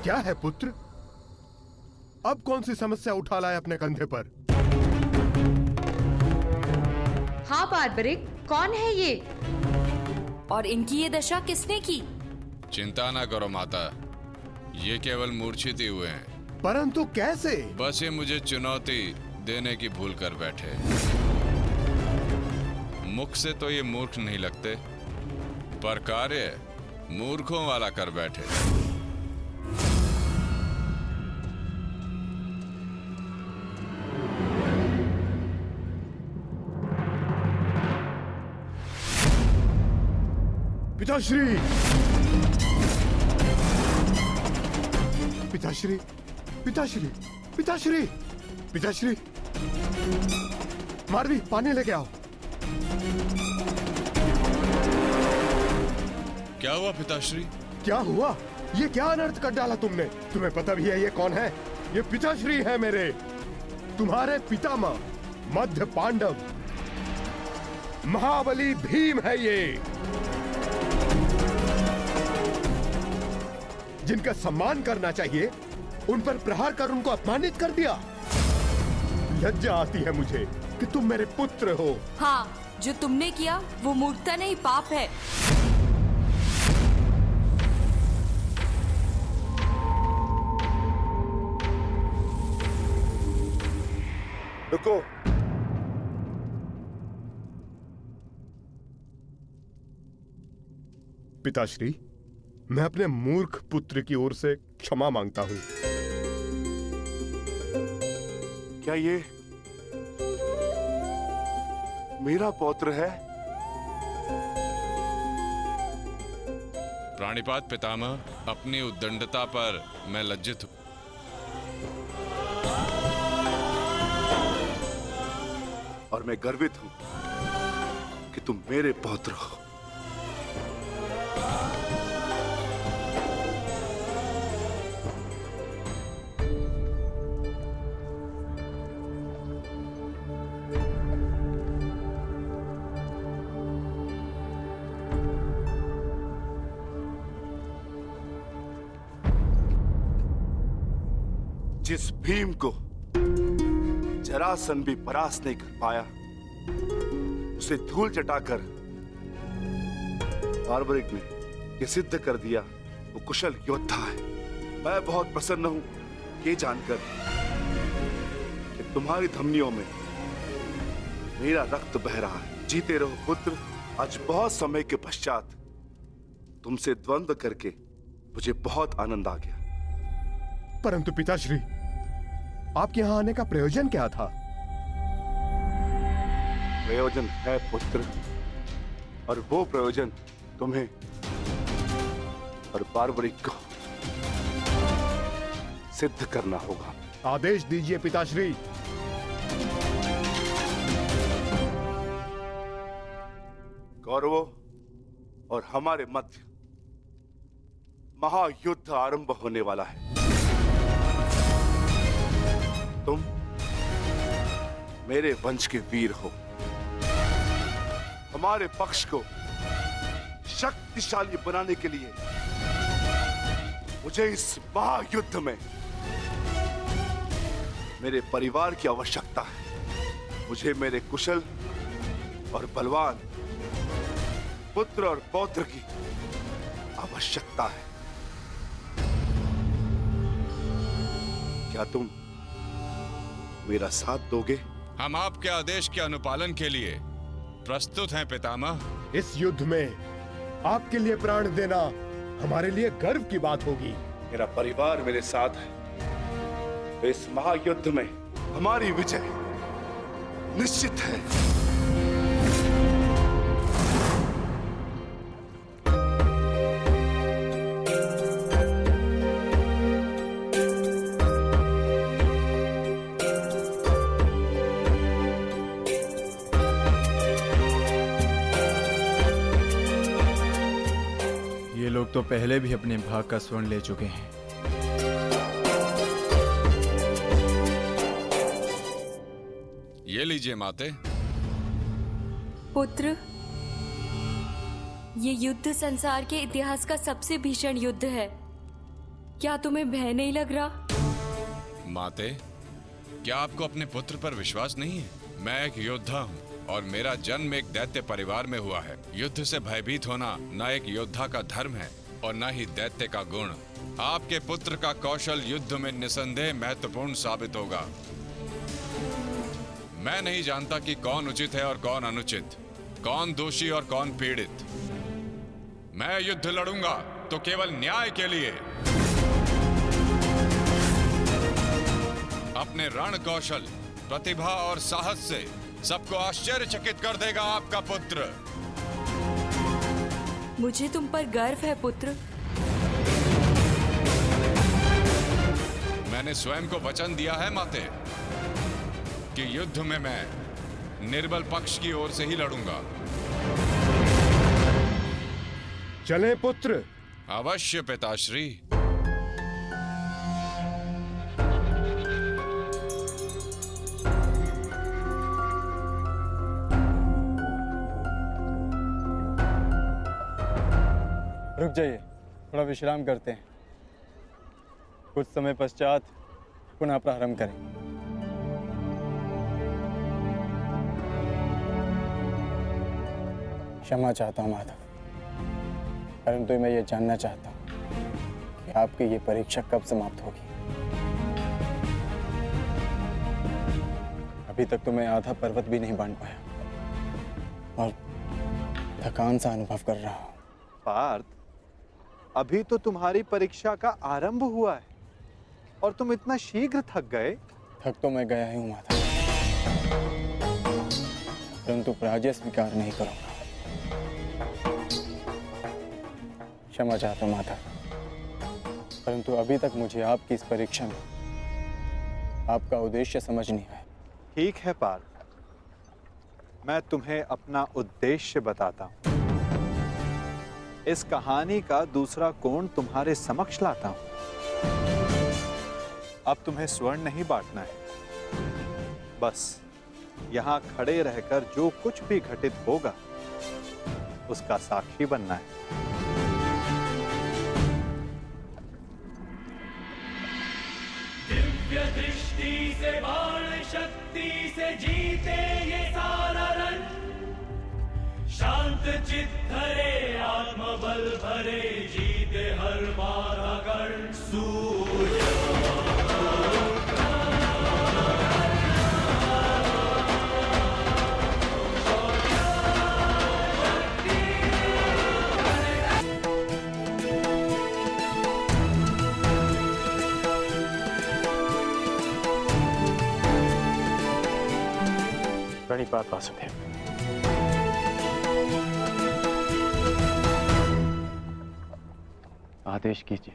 क्या है पुत्र? अब कौन सी समस्या उठा लाए अपने कंधे पर? हाँ बार्बरिक, कौन है ये? और इनकी ये दशा किसने की? चिंता ना करो माता, ये केवल मूर्छित ही हुए हैं। परंतु कैसे? बस ये मुझे चुनौती देने की भूल कर बैठे। मुख से तो ये मूर्ख नहीं लगते, पर कार्य मूर्खों वाला कर बैठे। पिताश्री! पिताश्री! पिताश्री! पिताश्री! पिताश्री! मारवी, पानी लेके आओ। क्या हुआ पिताश्री? क्या हुआ? ये क्या अनर्थ कर डाला तुमने? तुम्हें पता भी है ये कौन है? ये पिताश्री है मेरे, तुम्हारे पितामह मध्य पांडव महाबली भीम है ये, जिनका सम्मान करना चाहिए उन पर प्रहार कर उनको अपमानित कर दिया। लज्जा आती है मुझे कि तुम मेरे पुत्र हो। हाँ, जो तुमने किया वो मूर्खता नहीं, पाप है। रुको। पिताश्री, मैं अपने मूर्ख पुत्र की ओर से क्षमा मांगता हूं। क्या ये मेरा पौत्र है? प्राणिपात पितामह, अपनी उद्दंडता पर मैं लज्जित हूं। और मैं गर्वित हूं कि तुम मेरे पौत्र हो। जिस भीम को जरासंध भी परास्त नहीं कर पाया, उसे धूल चटाकर बार्बरिक ने यह सिद्ध कर दिया वो कुशल योद्धा है। मैं बहुत प्रसन्न हूं ये जानकर कि तुम्हारी धमनियों में मेरा रक्त बह रहा है। जीते रहो पुत्र। आज बहुत समय के पश्चात तुमसे द्वंद्व करके मुझे बहुत आनंद आ गया। परंतु पिताश्री, आपके यहां आने का प्रयोजन क्या था? प्रयोजन है पुत्र, और वो प्रयोजन तुम्हें और बार्बरिक को सिद्ध करना होगा। आदेश दीजिए पिताश्री। कौरवों और हमारे मध्य महायुद्ध आरंभ होने वाला है। तुम मेरे वंश के वीर हो। हमारे पक्ष को शक्तिशाली बनाने के लिए मुझे इस महायुद्ध में मेरे परिवार की आवश्यकता है। मुझे मेरे कुशल और बलवान पुत्र और पौत्र की आवश्यकता है। क्या तुम मेरा साथ दोगे? हम आपके आदेश के अनुपालन के लिए प्रस्तुत हैं पितामह। इस युद्ध में आपके लिए प्राण देना हमारे लिए गर्व की बात होगी। मेरा परिवार मेरे साथ है, तो इस महायुद्ध में हमारी विजय निश्चित है। ये लोग तो पहले भी अपने भाग का स्वर्ण ले चुके हैं। ये लीजिए माते। पुत्र, ये युद्ध संसार के इतिहास का सबसे भीषण युद्ध है। क्या तुम्हें भय नहीं लग रहा? माते, क्या आपको अपने पुत्र पर विश्वास नहीं है? मैं एक योद्धा हूँ और मेरा जन्म एक दैत्य परिवार में हुआ है। युद्ध से भयभीत होना न एक योद्धा का धर्म है और न ही दैत्य का गुण। आपके पुत्र का कौशल युद्ध में निसंदेह महत्वपूर्ण साबित होगा। मैं नहीं जानता कि कौन उचित है और कौन अनुचित, कौन दोषी और कौन पीड़ित। मैं युद्ध लड़ूंगा तो केवल न्याय के लिए। अपने रण कौशल, प्रतिभा और साहस से सबको आश्चर्यचकित कर देगा आपका पुत्र। मुझे तुम पर गर्व है पुत्र। मैंने स्वयं को वचन दिया है माते कि युद्ध में मैं निर्बल पक्ष की ओर से ही लड़ूंगा। चलें पुत्र। अवश्य पिताश्री। रुक जाइए, थोड़ा विश्राम करते हैं। कुछ समय पश्चात पुनः प्रारंभ करें। क्षमा चाहता हूँ माधव, परंतु मैं ये जानना चाहता हूँ कि आपकी ये परीक्षा कब समाप्त होगी। अभी तक तो मैं आधा पर्वत भी नहीं बांध पाया और थकान सा अनुभव कर रहा हूँ। पार्थ, अभी तो तुम्हारी परीक्षा का आरंभ हुआ है और तुम इतना शीघ्र थक गए। थक तो मैं गया ही हूँ माधव, परंतु पराजय स्वीकार नहीं करूंगा। क्षमा चाहता हूँ माधव, परंतु अभी तक मुझे आपकी इस परीक्षा में आपका उद्देश्य समझ नहीं आया। ठीक है पार्थ, मैं तुम्हें अपना उद्देश्य बताता हूँ। इस कहानी का दूसरा कोण तुम्हारे समक्ष लाता हूं। अब तुम्हें स्वर्ण नहीं बांटना है, बस यहां खड़े रहकर जो कुछ भी घटित होगा उसका साक्षी बनना है। दिव्य दृष्टि से, बाण शक्ति से जीते ये सारा रण। शांत चित्त धरे, आत्मबल भरे, जीते हर बाधा गण। सूर्य प्रणिपात वासुदेव। आदेश कीजिए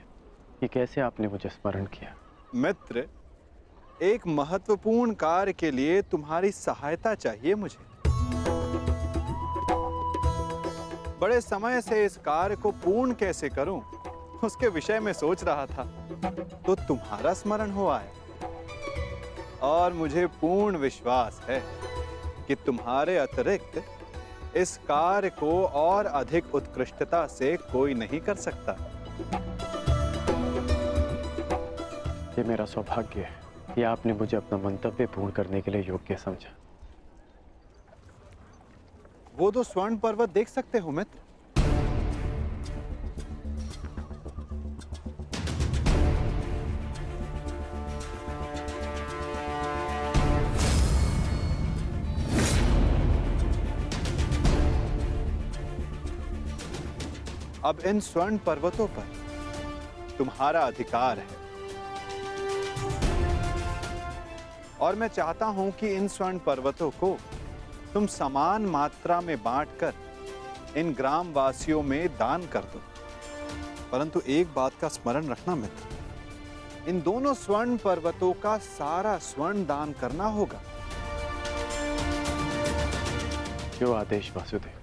कि कैसे आपने मुझे स्मरण किया। मित्र, एक महत्वपूर्ण कार्य के लिए तुम्हारी सहायता चाहिए मुझे। बड़े समय से इस कार्य को पूर्ण कैसे करूं, उसके विषय में सोच रहा था, तो तुम्हारा स्मरण हुआ है और मुझे पूर्ण विश्वास है कि तुम्हारे अतिरिक्त इस कार्य को और अधिक उत्कृष्टता से कोई नहीं कर सकता। ये मेरा सौभाग्य है कि आपने मुझे अपना मंतव्य पूर्ण करने के लिए योग्य समझा। वो तो स्वर्ण पर्वत देख सकते हो मित्र। अब इन स्वर्ण पर्वतों पर तुम्हारा अधिकार है और मैं चाहता हूं कि इन स्वर्ण पर्वतों को तुम समान मात्रा में बांटकर इन ग्राम वासियों में दान कर दो। परंतु एक बात का स्मरण रखना मित्र, इन दोनों स्वर्ण पर्वतों का सारा स्वर्ण दान करना होगा। जो आदेश वासुदेव।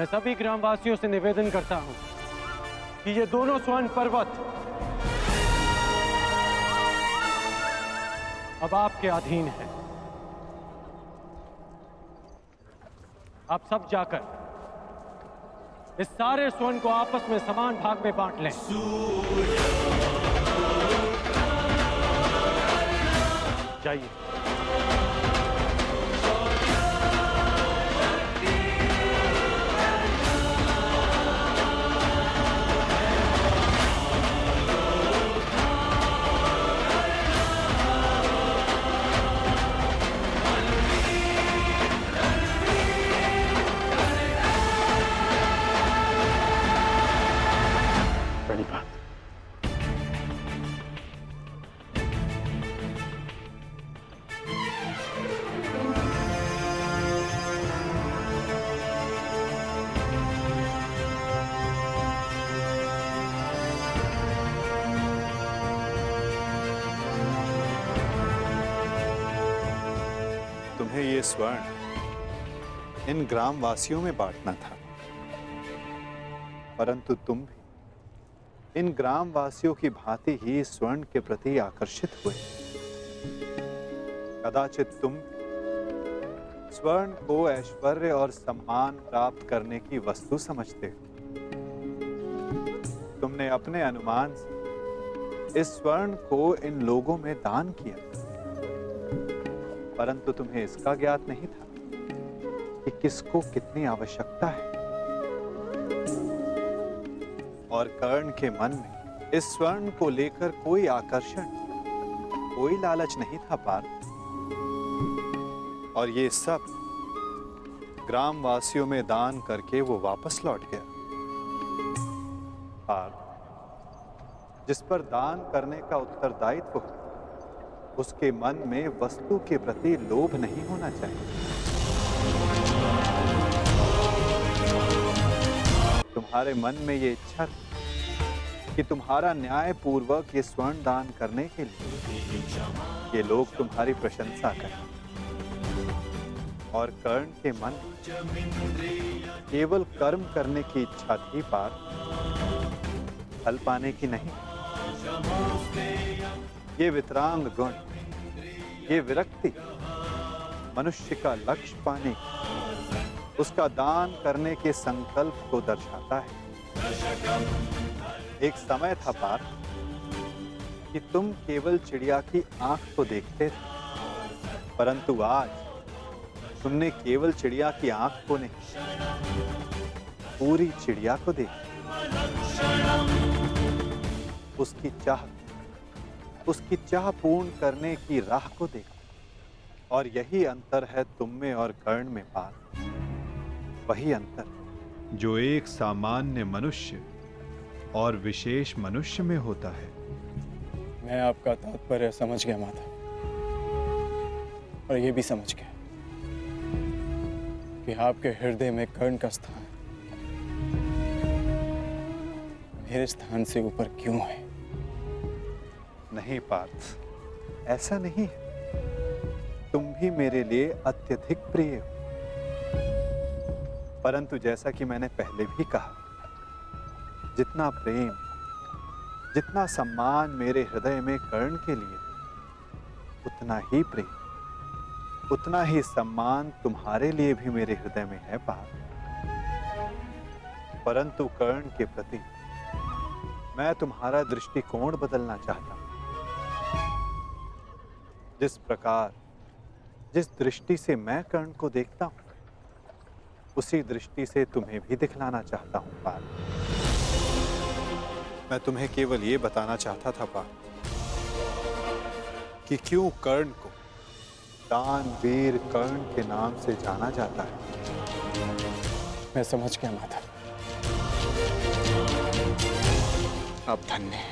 मैं सभी ग्रामवासियों से निवेदन करता हूं कि ये दोनों स्वर्ण पर्वत अब आपके अधीन है। आप सब जाकर इस सारे स्वर्ण को आपस में समान भाग में बांट लें। जाइए। बड़ी बात। तुम्हें ये स्वर्ण इन ग्रामवासियों में बांटना था, परंतु तुम भी इन ग्रामवासियों की भांति ही इस स्वर्ण के प्रति आकर्षित हुए। कदाचित तुम स्वर्ण को ऐश्वर्य और सम्मान प्राप्त करने की वस्तु समझते हो। तुमने अपने अनुमान से इस स्वर्ण को इन लोगों में दान किया, परंतु तुम्हें इसका ज्ञात नहीं था कि किसको कितनी आवश्यकता है। और कर्ण के मन में इस स्वर्ण को लेकर कोई आकर्षण, कोई लालच नहीं था पार्थ। और ये सब ग्रामवासियों में दान करके वो वापस लौट गया। पार्थ, जिस पर दान करने का उत्तरदायित्व हो, उसके मन में वस्तु के प्रति लोभ नहीं होना चाहिए। तुम्हारे मन में ये इच्छा थी कि तुम्हारा न्याय पूर्वक ये स्वर्ण दान करने के लिए ये लोग तुम्हारी प्रशंसा करें। और कर्ण के मन केवल कर्म करने की इच्छा थी पार्थ, फल पाने की नहीं। ये वितरांग गुण, ये विरक्ति मनुष्य का लक्ष्य पाने, उसका दान करने के संकल्प को दर्शाता है। एक समय था पार्थ कि तुम केवल चिड़िया की आंख को देखते थे, परंतु आज तुमने केवल चिड़िया की आंख को नहीं, पूरी चिड़िया को देखा। उसकी चाह पूर्ण करने की राह को देखा। और यही अंतर है तुम में और कर्ण में पार्थ। वही अंतर जो एक सामान्य मनुष्य और विशेष मनुष्य में होता है। मैं आपका तात्पर्य समझ गया माता, और ये भी समझ गया कि आपके हृदय में कर्ण का स्थान मेरे स्थान से ऊपर क्यों है। नहीं पार्थ, ऐसा नहीं है। तुम भी मेरे लिए अत्यधिक प्रिय हो, परंतु जैसा कि मैंने पहले भी कहा, जितना प्रेम, जितना सम्मान मेरे हृदय में कर्ण के लिए, उतना ही प्रेम, उतना ही सम्मान तुम्हारे लिए भी मेरे हृदय में है पार्थ। परंतु कर्ण के प्रति मैं तुम्हारा दृष्टिकोण बदलना चाहता हूं। जिस प्रकार, जिस दृष्टि से मैं कर्ण को देखता हूं, उसी दृष्टि से तुम्हें भी दिखलाना चाहता हूं पार्थ। मैं तुम्हें केवल ये बताना चाहता था पार्थ कि क्यों कर्ण को दानवीर कर्ण के नाम से जाना जाता है। मैं समझ गया माता, आप धन्य हैं।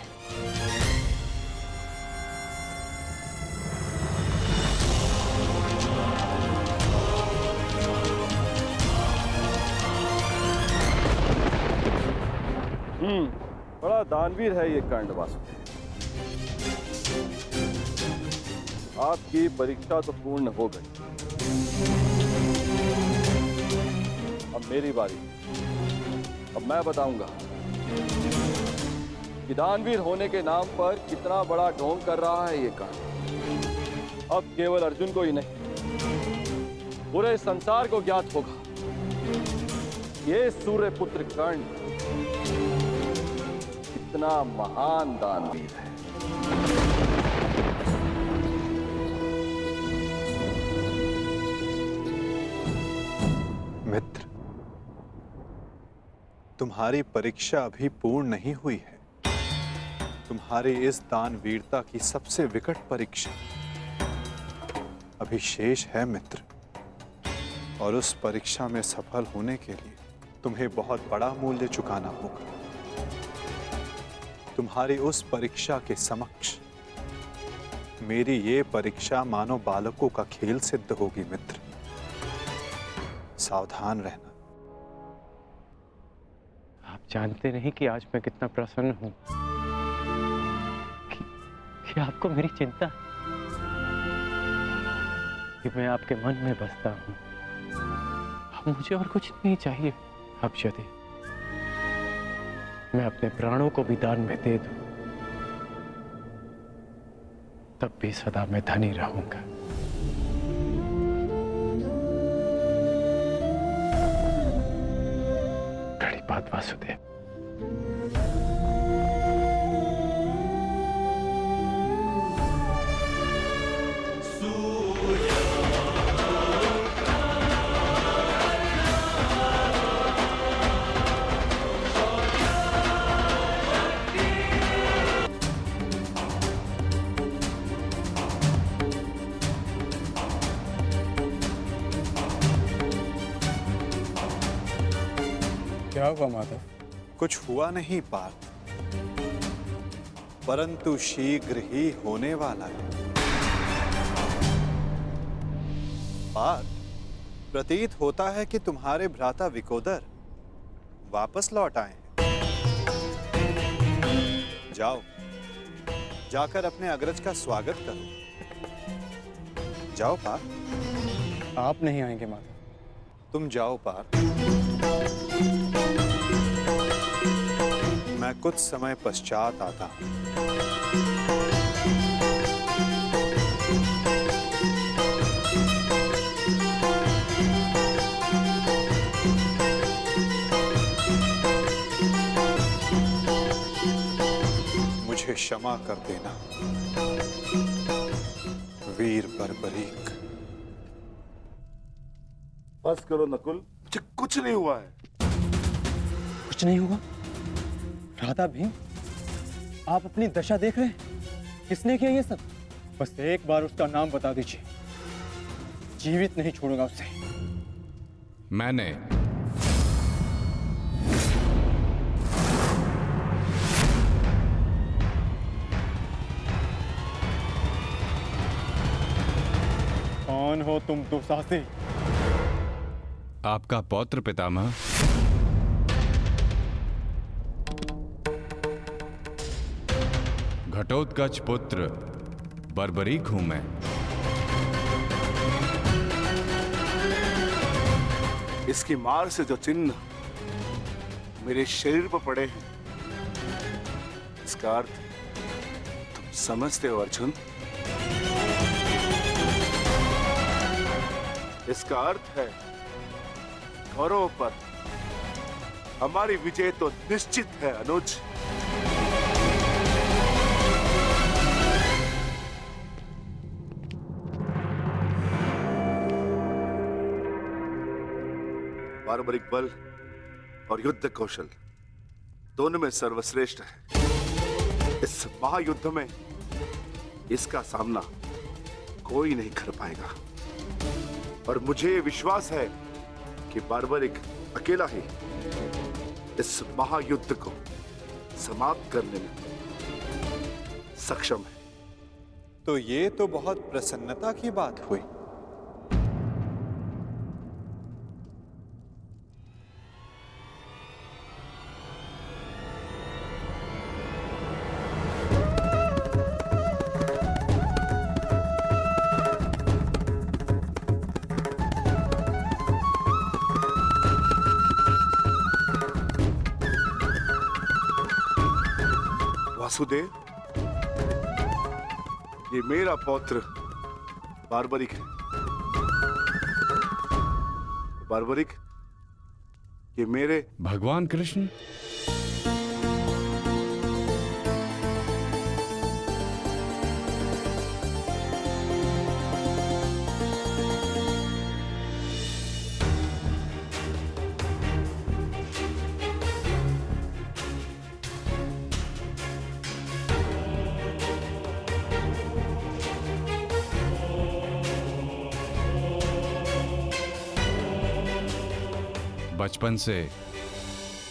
बड़ा दानवीर है ये कर्ण वासुदेव। आपकी परीक्षा तो पूर्ण हो गई। अब मेरी बारी। अब मैं बताऊंगा कि दानवीर होने के नाम पर कितना बड़ा ढोंग कर रहा है ये कर्ण। अब केवल अर्जुन को ही नहीं, पूरे संसार को ज्ञात होगा ये सूर्यपुत्र कर्ण कितना महान दानवीर है। मित्र, तुम्हारी परीक्षा अभी पूर्ण नहीं हुई है। तुम्हारी इस दानवीरता की सबसे विकट परीक्षा अभी शेष है मित्र, और उस परीक्षा में सफल होने के लिए तुम्हें बहुत बड़ा मूल्य चुकाना होगा। तुम्हारी उस परीक्षा के समक्ष मेरी ये परीक्षा मानो बालकों का खेल सिद्ध होगी मित्र। सावधान रहना। आप जानते नहीं कि आज मैं कितना प्रसन्न हूं कि आपको मेरी चिंता है, कि मैं आपके मन में बसता हूं। अब मुझे और कुछ नहीं चाहिए। अब यदि मैं अपने प्राणों को भी दान में दे दूं, तब भी सदा मैं धनी रहूंगा। बड़ी बात वासुदेव। क्या हुआ माधव? कुछ हुआ नहीं पार्थ, परंतु शीघ्र ही होने वाला है। पार्थ, प्रतीत होता है कि तुम्हारे भ्राता विकोदर वापस लौट आए हैं। जाओ, जाकर अपने अग्रज का स्वागत करो। जाओ पार्थ। आप नहीं आएंगे माधव? तुम जाओ पार्थ, मैं कुछ समय पश्चात आता हूं। मुझे क्षमा कर देना वीर बर्बरीक। बस करो नकुल, मुझे कुछ नहीं हुआ है। कुछ नहीं हुआ? राधा भीम, आप अपनी दशा देख रहे हैं? किसने किया ये सब? बस एक बार उसका नाम बता दीजिए, जीवित नहीं छोड़ूंगा उसे। मैंने। कौन हो तुम दुस्साहसी? आपका पौत्र पितामह। घटोत्कच पुत्र बर्बरीक हूं मैं। इसकी मार से जो चिन्ह मेरे शरीर पर पड़े हैं, इसका अर्थ तुम समझते हो अर्जुन? इसका अर्थ है कौरवों पर हमारी विजय तो निश्चित है अनुज। बार्बरिक बल और युद्ध कौशल दोनों में सर्वश्रेष्ठ है। इस महायुद्ध में इसका सामना कोई नहीं कर पाएगा, और मुझे विश्वास है कि बार्बरिक अकेला ही इस महायुद्ध को समाप्त करने में सक्षम है। तो ये तो बहुत प्रसन्नता की बात हुई। वासुदेव, ये मेरा पौत्र बार्बरिक है। बार्बरिक, ये मेरे भगवान कृष्ण। बचपन से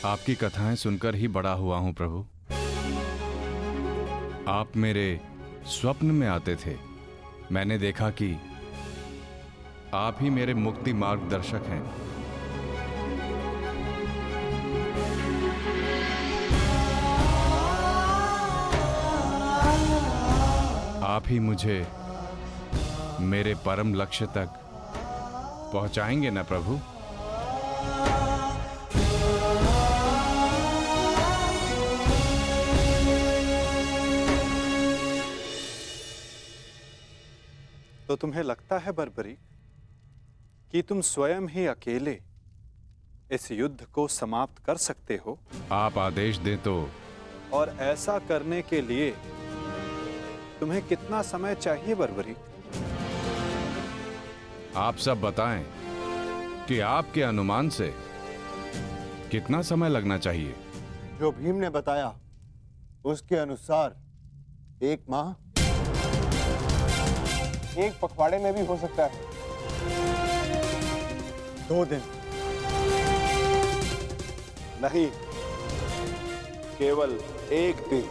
आपकी कथाएं सुनकर ही बड़ा हुआ हूं प्रभु। आप मेरे स्वप्न में आते थे। मैंने देखा कि आप ही मेरे मुक्ति मार्गदर्शक हैं। आप ही मुझे मेरे परम लक्ष्य तक पहुंचाएंगे ना प्रभु? तो तुम्हें लगता है बर्बरी कि तुम स्वयं ही अकेले इस युद्ध को समाप्त कर सकते हो? आप आदेश दें तो। और ऐसा करने के लिए तुम्हें कितना समय चाहिए बर्बरी? आप सब बताएं कि आपके अनुमान से कितना समय लगना चाहिए? जो भीम ने बताया उसके अनुसार 1 माह, 1 पखवाड़े में भी हो सकता है, 2 दिन। नहीं, केवल 1 दिन।